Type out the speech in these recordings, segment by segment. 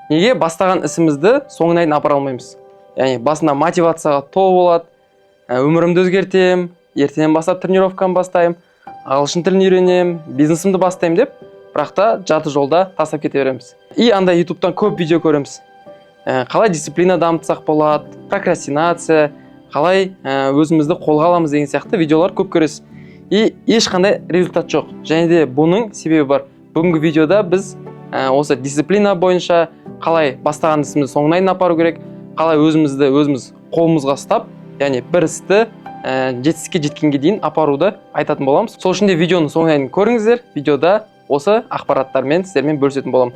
Неге бастаған ісімізді соңына дейін апара алмаймыз? Яғни басында мотивацияға толы болады, өмірімді өзгертем, ертеңнен бастап тренировканы бастаймын, ағылшын тілін үйренем, бизнесімді бастаймын деп, бірақ та жарты жолда тастап кете береміз. И андай ютубтан көп видео көреміз. Қалай дисциплина дамытсақ болады, прокрастинация, қалай өзімізді қолға аламыз деген сияқты видеолар көп көресіз. И ешқандай результат жоқ. Және де бұның себебі бар. Бүгінгі видеода біз осы дисциплина бойынша қалай бастаған ісімізді соңына дейін апару керек, қалай өзімізді қолымызға ұстап, яғни бір істі жетістікке жеткенге дейін апаруды айтатын боламыз. Сол үшін де видеоны соңына дейін көріңіздер. Видеода осы ақпараттармен сіздермен бөлісетін боламын.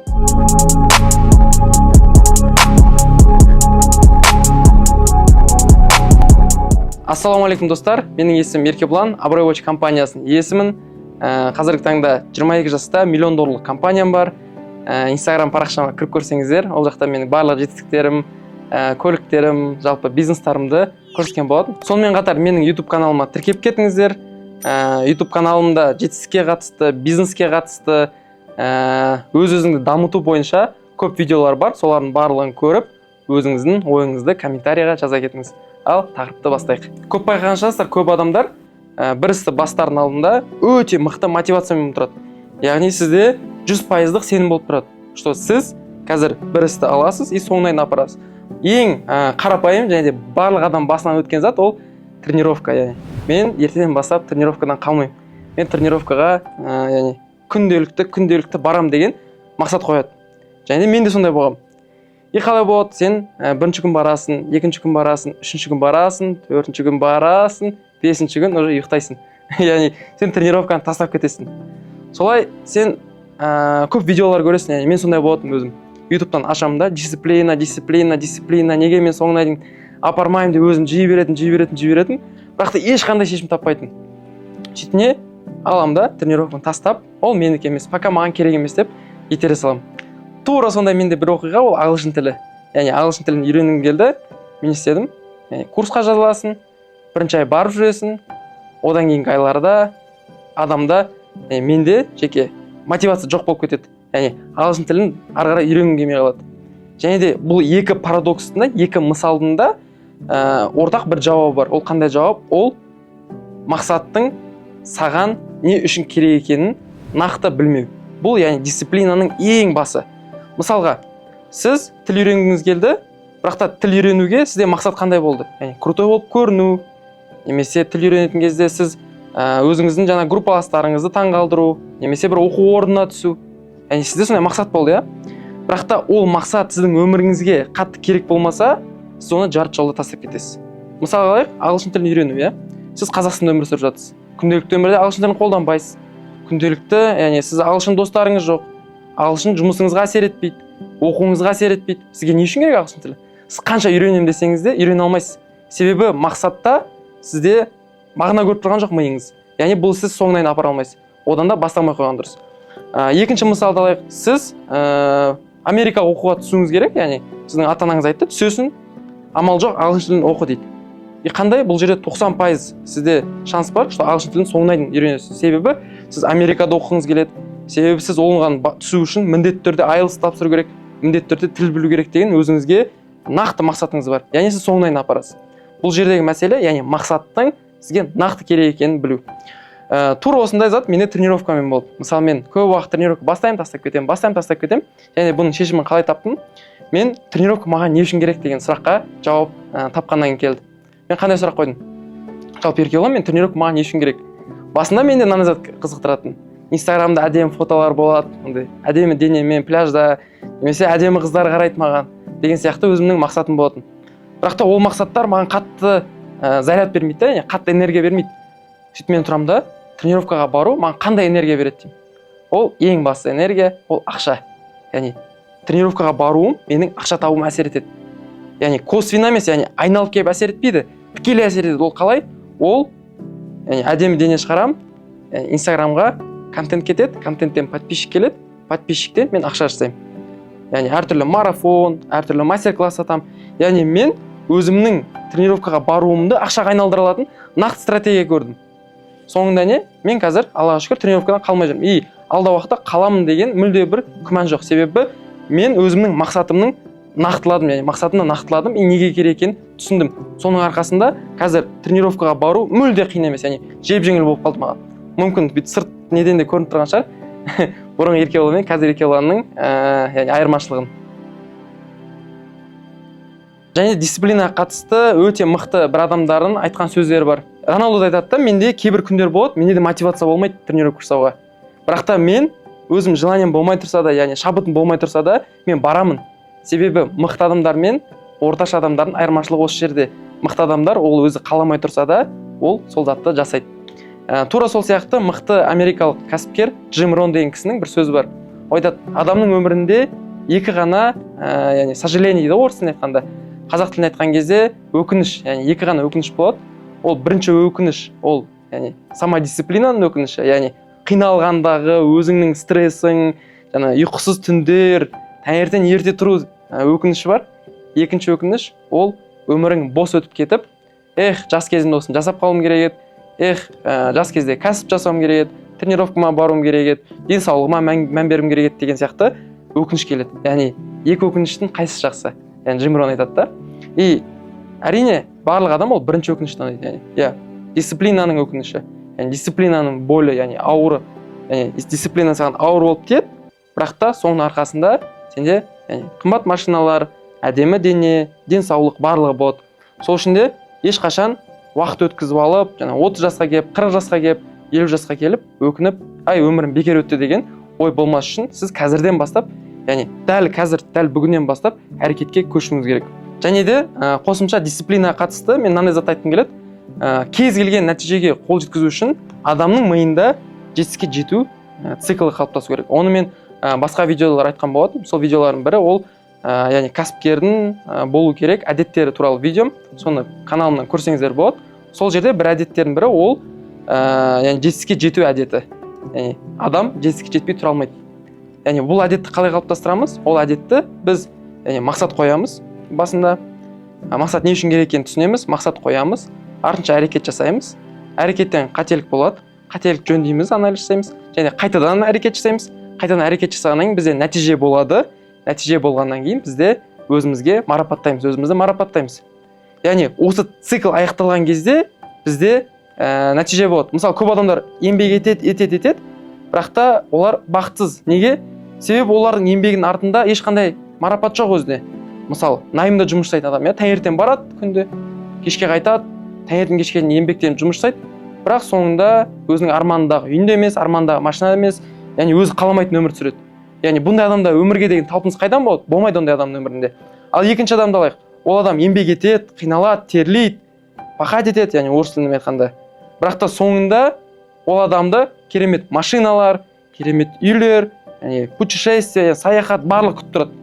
Ассалаумағалейкум достар, менің есімім Еркебұлан, Абырой Watch компаниясының иесімін. Қазіргі таңда 22 жаста $1 миллион компаниям бар. Инстаграм парақшама кіріп көрсеңіздер, ол жақта менің барлық жетістіктерім, көліктерім, жалпы бизнестарымды көрсеткен болатын. Сонымен қатар менің YouTube каналыма тіркеп кетіңіздер. YouTube каналымда жетістікке қатысты, бизнеске қатысты, өз-өзіңді дамыту бойынша көп видеолар бар. Солардың барлығын көріп, өзіңіздің ойыңызды комментарийға жаза кетіңіз. Ал тақырыпты бастайық. Көп байқаған шығарсыздар, көп адамдар бір істі бастардың алдында өте мықты мотивациямен тұрады. Яғни сізде 100%-лық сенім болып тұрады, что сіз қазір бір істі аласыз и соңына дейін апарасыз. Ең қарапайым және де барлық адам басынан өткен зат ол тренировка. Яғни мен ертеден бастап тренировкадан қалмаймын. Мен тренировкаға яғни күнделікті барам деген мақсат қояды. Және де мен де сондай болғам. И қалай болады? Сен бірінші күн барасың, екінші күн барасың, үшінші күн барасың, төртінші күн барасың, бесінші күн уже ұйықтайсың. Яғни сен тренировканы тастап кетесің. Солай сен көп видеолар көресің. Яғни мен сондай болатым өзім. Ютубтан ашамын да, дисциплина, неге мен соңына дейін апармаймын деп өзім жиі беретін. Бірақ та ешқандай шешім таппайтын. Сөйтіне алам да, тренировканы тастап, ол менікі емес, пока маған керек емес деп итере салам. Тура сондай менде бір оқиға, ол ағылшын тілі. Яғни ағылшын тілін үйренгім келді. Мен істедім. Курсқа жазыласың, бірінші ай барып жүресің, одан кейінгі айларда адамда менде жеке мотивация жоқ болып кетеді. Яғни ағылшын тілін ары қарай үйренгім келмей қалады. Және де бұл екі парадоксында, екі мысалдында ортақ бір жауабы бар. Ол қандай жауап? Ол мақсаттың саған не үшін керек екенін нақты білмеу. Бұл яғни дисциплинаның ең басы. Мысалға, сіз тіл үйренгіңіз келді, бірақ та тіл үйренуге сізде мақсат қандай болды? Яғни крутой болып көріну, немесе тіл үйренетін кезде сіз өзіңіздің жаңа группаластарыңызды таңғалдыру, немесе бір оқу орнына түсу. Яғни сізде сондай мақсат болды, иә? Бірақ та ол мақсат сіздің өміріңізге қатты керек болмаса, сіз оны жарты жолда тастап кетесіз. Мысалға алайық, ағылшын тілін үйрену, иә? Сіз Қазақстанда өмір сүріп жатсыз. Күнделікті өмірде ағылшын тілін қолданбайсыз. Күнделікті, яғни сіз ағылшын достарыңыз жоқ. Ағылшын жұмысыңызға әсер етпейді, оқуыңызға әсер етпейді. Сізге не үшін керек ағылшын тілі? Сіз қанша үйренем десеңіз де үйрене алмайсыз. Себебі мақсатта сізде мағына көріп тұрған жоқ миыңыз. Яғни бұл сіз соңына дейін апара алмайсыз. Одан да бастамай қойған дұрыс. Екінші мысалды алайық. Сіз Америкаға оқуға түсуіңіз керек, яғни сіздің ата-анаңыз айтты, түсесің, амал жоқ, ағылшын тілін оқы дейді. И қандай? Бұл жерде 90% сізде шанс бар, что ағылшын тілін соңына дейін үйренесіз. Себебі сіз Америкада оқығыңыз келеді. Себебі сіз оған түсу үшін міндетті түрде IELTS тапсыру керек, міндетті түрде тіл білу керек деген өзіңізге нақты мақсатыңыз бар. Яғни сіз соңына дейін апарасыз. Бұл жердегі мәселе, яғни мақсаттың сізге нақты керек екенін білу. Тура осындай зат менде тренировкамен болды. Мысалы, мен көп уақыт тренировка бастаймын, тастап кетемін. Және бұның шешімін қалай таптым? Мен тренировка маған не үшін керек деген сұраққа жауап тапқаннан кейін келді. Мен қандай сұрақ қойдым? Жалпы Еркебұлан, мен тренировка маған не үшін керек? Басында менде мынандай зат қызықтыратын. Инстаграмда әдемі фотолар болады, әдемі денемен пляжда, немесе әдемі қыздар қарайды маған деген сияқты өзімнің мақсатым болатын. Бірақ та ол мақсаттар маған қатты заряд бермейді, қатты энергия бермейді. Сөйтіп мен тұрамын да, тренировкаға бару маған қандай энергия береді деймін. Ол ең басты энергия, ол ақша. Яғни тренировкаға баруым менің ақша табуыма әсер етеді. Яғни косвенно емес, яғни айналып келіп әсер етпейді, тікелей әсер етеді. Ол қалай? Ол яғни әдемі дене шығарам, Инстаграмға контент кетеді, контенттен подписчик келеді, подписчиктен мен ақша жасаймын. Яғни әртүрлі марафон, әртүрлі мастер-класс атам. Яғни мен өзімнің тренировкаға баруымды ақшаға айналдыра алатын нақты стратегия көрдім. Соңында не? Мен қазір Аллаға шүкір тренировкадан қалмай жүрмін. И алда уақытта қаламын деген мүлде бір күмән жоқ. Себебі мен өзімнің мақсатымның нақтыладым, яғни мақсатымды нақтыладым и неге керек екенін түсіндім. Соның арқасында қазір тренировкаға бару мүлде қиын емес, яғни жеп-жеңіл болып қалды маған. Мүмкін бүйтіп сырт неден де көрініп тұрған шығар. Бұрын Еркебұлан мен қазір Еркебұланның яғни айырмашылығын. Және дисциплинаға қатысты өте мықты бір адамдардың айтқан сөздері бар. Роналду да айтады да, менде кейбір күндер болады, менде де мотивация болмайды тренировка жасауға. Бірақ та мен өзім желанием болмай тұрса да, яғни шабытым болмай тұрса да, мен барамын. Себебі мықты адамдар мен орташа адамдардың айырмашылығы осы жерде. Мықты адамдар ол өзі қаламай тұрса да, ол сол затты жасайды. Тура сол сияқты мықты америкалық кәсіпкер Джим Рон деген кісінің бір сөзі бар. Ол айтады, адамның өмірінде екі ғана, яғни сожаление дейді орыс тілінде айтқанда. Қазақ тілінде айтқан кезде өкініш, яғни екі ғана өкініш болады. Ол бірінші өкініш, ол яғни самодисциплинаның өкініші, яғни қиналғандағы өзіңнің стрессің, жаңа ұйқысыз түндер, таңертең ерте тұру өкініші бар. Екінші өкініш, ол өмірің бос өтіп кетіп, жас кезімде осыны жасап қалуым керек еді, жас кезде кәсіп жасауым керек еді, тренировкама баруым керек еді, денсаулығыма мән беруім керек еді деген сияқты өкініш келеді. Яғни екі өкініштің қайсысы жақсы? Яғни Джим Рон айтады да. И әрине барлық адам ол бірінші өкініштен айтады, яғни дисциплинаның өкініші, яғни дисциплинаның болі, яғни ауыры, яғни дисциплина саған ауыр болып тиеді, бірақ та соның арқасында сенде қымбат машиналар, әдемі дене, денсаулық барлығы болады. Сол үшін де ешқашан уақыт өткізіп алып, 30 жасқа келіп, 40 жасқа келіп, 50 жасқа келіп, өкініп, өмірім бекер өтті деген ой болмас үшін сіз қазірден бастап, яғни дәл қазір, дәл бүгіннен бастап әрекетке көшуіңіз керек. Және де қосымша дисциплинаға қатысты мен мынандай зат айтқым келеді. Кез келген нәтижеге қол жеткізу үшін адамның миында жетістікке жету циклы қалыптасу керек. Оны мен басқа видеолар айтқан болатынмын. Сол видеолардың бірі ол яғни кәсіпкердің болу керек әдеттері туралы видеом. Соны каналымнан көрсеңіздер болады. Сол жерде бір әдеттердің бірі ол яғни жетістікке жету әдеті. Яғни адам жетістікке жетпей тұра алмайды. Яғни бұл әдетті қалай қалыптастырамыз? Ол әдетті біз мақсат қоямыз. Басында мақсат не үшін керек екенін түсінеміз, мақсат қоямыз, артынша әрекет жасаймыз. Әрекеттен қателік болады, қателік жөндейміз, анализ жасаймыз, және қайтадан әрекет жасаймыз. Қайтадан әрекет жасағаннан кейін бізде нәтиже болады. Нәтиже болғаннан кейін бізде өзімізге өзімізді марапаттаймыз. Яғни осы цикл аяқталған кезде бізде нәтиже болады. Мысалы, көп адамдар еңбек етеді, бірақ та олар бақытсыз. Неге? Себебі олардың еңбегінің артында ешқандай марапат жоқ өзіне. Мысалы, найымда жұмыс жасайтын адам, таңертең барады күнде, кешке қайтады, таңертең кешке дейін еңбектеніп жұмыс жасайды, бірақ соңында өзінің арманындағы үйінде емес, арманындағы машинада емес, яғни өзі қаламайтын өмір сүреді. Яғни бұндай адамда өмірге деген талпыныс қайдан болады? Болмайды ондай адамның өмірінде. Ал екінші адамды алайық. Ол адам еңбек етеді, қиналады, терлейді, пахать етеді, яғни орыс тілінде айтқанда. Бірақ та соңында ол адамды керемет машиналар, керемет үйлер, яғни путешествие, саяхат барлығы күтіп тұрады.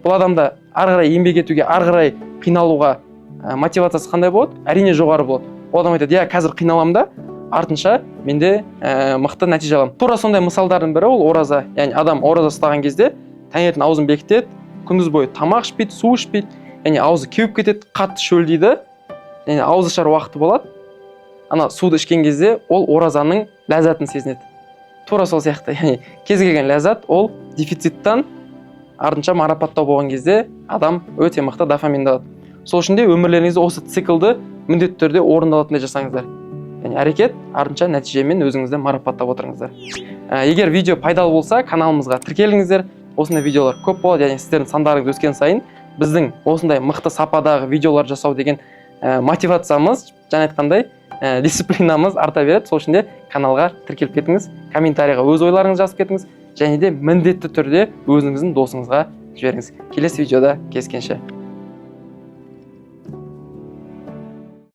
Бұл адамда ары қарай еңбек етуге, ары қарай қиналуға мотивациясы қандай болады? Әрине жоғары болады. Ол адам айтады, қазір қиналамын да, артынша менде мықты нәтиже аламын. Тура сондай мысалдардың бірі ол ораза. Яғни адам ораза ұстаған кезде таңертең аузын бекітеді, күндіз бойы тамақ ішпейді, су ішпейді, яғни аузы кеуіп кетеді, қатты шөлдейді, яғни ауыз ашар уақыты болады. Ана суды ішкен кезде ол оразаның ләззатын сезінеді. Тура сол сияқты, яғни кез келген ләззат ол дефициттан артынша марапаттау болған кезде адам өте мықты дофаминді алады. Сол үшін де өмірлеріңізде осы циклды міндетті түрде орындалатындай жасаңыздар. Яғни әрекет артынша нәтижемен өзіңізді марапаттап отырыңыздар. Егер видео пайдалы болса, каналымызға тіркеліңіздер. Осындай видеолар көп болады, яғни сіздердің сандарыңыз өскен сайын біздің осындай мықты сападағы видеолар жасау деген мотивациямыз, жаңа айтқандай, дисциплинамыз арта береді. Сол үшін де каналға тіркеліп кетіңіз, комментарийға өз ойларыңызды жазып кетіңіз, және де міндетті түрде өзіңіздің досыңызға жіберіңіз. Келесі видеода кездескенше.